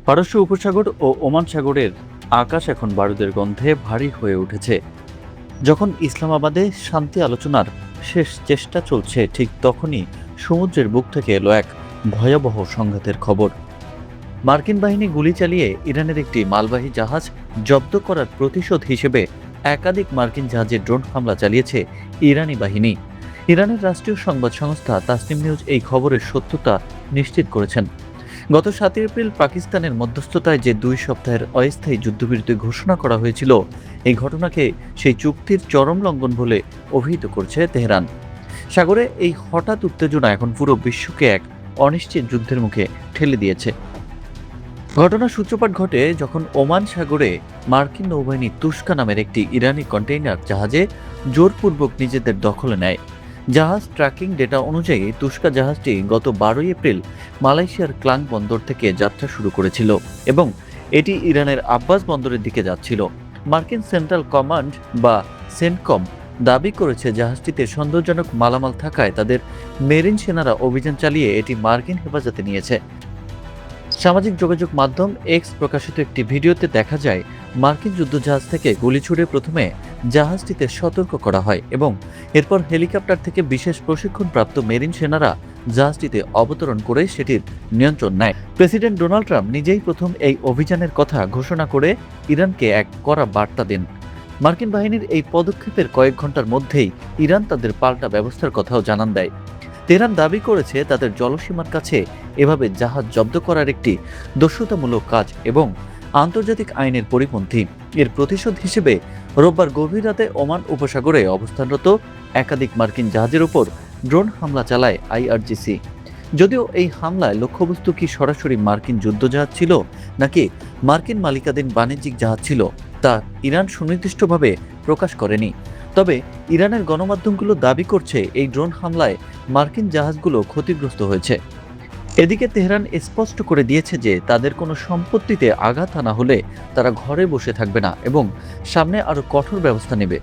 পারস্য উপসাগর ও ওমান সাগরের আকাশ এখন বারুদের গন্ধে ভারী হয়ে উঠেছে। যখন ইসলামাবাদে শান্তি আলোচনার শেষ চেষ্টা চলছে, ঠিক তখনই সমুদ্রের বুক থেকে এলো এক ভয়াবহ সংঘাতের খবর। মার্কিন বাহিনী গুলি চালিয়ে ইরানের একটি মালবাহী জাহাজ জব্দ করার প্রতিশোধ হিসেবে একাধিক মার্কিন জাহাজে ড্রোন হামলা চালিয়েছে ইরানি বাহিনী। ইরানের রাষ্ট্রীয় সংবাদ সংস্থা তাসনিম নিউজ এই খবরের সত্যতা নিশ্চিত করেছেন। গত ৭ এপ্রিল পাকিস্তানের মধ্যস্থতায় যে ২ সপ্তাহের অস্থায়ী যুদ্ধবিরতি ঘোষণা করা হয়েছিল, এই ঘটনাকে সেই চুক্তির চরম লঙ্ঘন বলে অভিহিত করছে তেহরান। সাগরে এই হঠাৎ উত্তেজনা এখন পুরো বিশ্বকে এক অনিশ্চিত যুদ্ধের মুখে ঠেলে দিয়েছে। ঘটনার সূত্রপাত ঘটে যখন ওমান সাগরে মার্কিন নৌবাহিনী তুস্কা নামের একটি ইরানি কন্টেইনার জাহাজে জোরপূর্বক নিজেদের দখলে নেয়। জাহাজ ট্র্যাকিং ডেটা অনুযায়ী তুস্কা জাহাজটি গত ১২ এপ্রিল মালয়েশিয়ার ক্লাং বন্দর থেকে যাত্রা শুরু করেছিল এবং এটি ইরানের আব্বাস বন্দরের দিকে যাচ্ছিল। মার্কিন সেন্ট্রাল কমান্ড বা সেন্টকম দাবি করেছে জাহাজটিতে সন্দেহজনক মালামাল থাকায় তাদের মেরিন সেনারা অভিযান চালিয়ে এটি মার্কিন হেফাজতে নিয়েছে। সামাজিক যোগাযোগ মাধ্যম এক্স প্রকাশিত একটি ভিডিওতে দেখা যায় মার্কিন যুদ্ধজাহাজ থেকে গুলি ছুড়ে প্রথমে জাহাজটিতে সতর্ক করা হয় এবং এরপর হেলিকপ্টার থেকে বিশেষ প্রশিক্ষণপ্রাপ্ত মেরিন সেনারা জাহাজটিতে অবতরণ করে সেটির নিয়ন্ত্রণ নেয়। প্রেসিডেন্ট ডোনাল্ড ট্রাম্প নিজেই প্রথম এই অভিযানের কথা ঘোষণা করে ইরানকে এক কড়া বার্তা দেন। মার্কিন বাহিনীর এই পদক্ষেপের কয়েক ঘন্টার মধ্যেই ইরান তাদের পাল্টা ব্যবস্থার কথাও জানান দেয়। তেহরান দাবি করেছে তাদের জলসীমার কাছে এভাবে জাহাজ জব্দ করার একটি দস্যুতামূলক কাজ এবং আন্তর্জাতিক আইনের পরিপন্থী। এর প্রতিশোধ হিসেবে রোববার গভীর রাতে ওমান উপসাগরে অবস্থানরত একাধিক মার্কিন জাহাজের উপর ড্রোন হামলা চালায় আইআরজিসি। যদিও এই হামলায় লক্ষ্যবস্তু কি সরাসরি মার্কিন যুদ্ধজাহাজ ছিল নাকি মার্কিন মালিকাধীন বাণিজ্যিক জাহাজ ছিল, তা ইরান সুনির্দিষ্টভাবে প্রকাশ করেনি। তবে ইরানের গণমাধ্যমগুলো দাবি করছে এই ড্রোন হামলায় মার্কিন জাহাজগুলো ক্ষতিগ্রস্ত হয়েছে। এদিকে তেহরান স্পষ্ট করে দিয়েছে যে তাদের কোনো সম্পত্তিতে আঘাত আনা হলে তারা ঘরে বসে থাকবে না এবং সামনে আরও কঠোর ব্যবস্থা নেবে।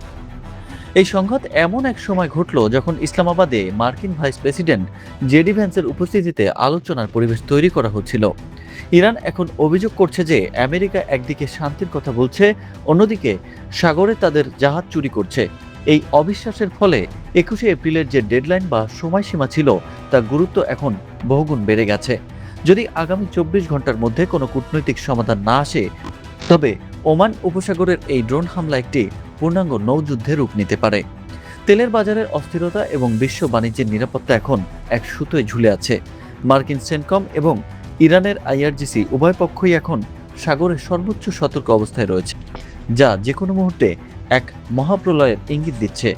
এই সংঘাত এমন এক সময় ঘটল যখন ইসলামাবাদে মার্কিন ভাইস প্রেসিডেন্ট জেডি ভ্যান্সের উপস্থিতিতে আলোচনার পরিবেশ তৈরি করা হচ্ছিল। ইরান এখন অভিযোগ করছে যে আমেরিকা একদিকে শান্তির কথা বলছে, অন্যদিকে সাগরে তাদের জাহাজ চুরি করছে। এই অবিশ্বাসের ফলে ২১শে এপ্রিলের যে ডেডলাইন বা সময়সীমা ছিল তার গুরুত্ব এখন বহুগুণ বেড়ে গেছে। যদি আগামী ২৪ ঘন্টার মধ্যে কোনো কূটনৈতিক সমাধান না আসে, তবে ওমান উপসাগরের এই ড্রোন হামলা একটি পূর্ণাঙ্গ নৌযুদ্ধে রূপ নিতে পারে। তেলের বাজারের অস্থিরতা এবং বিশ্ব বাণিজ্যের নিরাপত্তা এখন এক সুতোয় ঝুলে আছে। মার্কিন সেন্টকম এবং ইরানের আইআরজিসি উভয় পক্ষই এখন সাগরের সর্বোচ্চ সতর্ক অবস্থায় রয়েছে, যা যে কোনো মুহূর্তে এক মহাপ্রলয়ের ইঙ্গিত দিচ্ছে।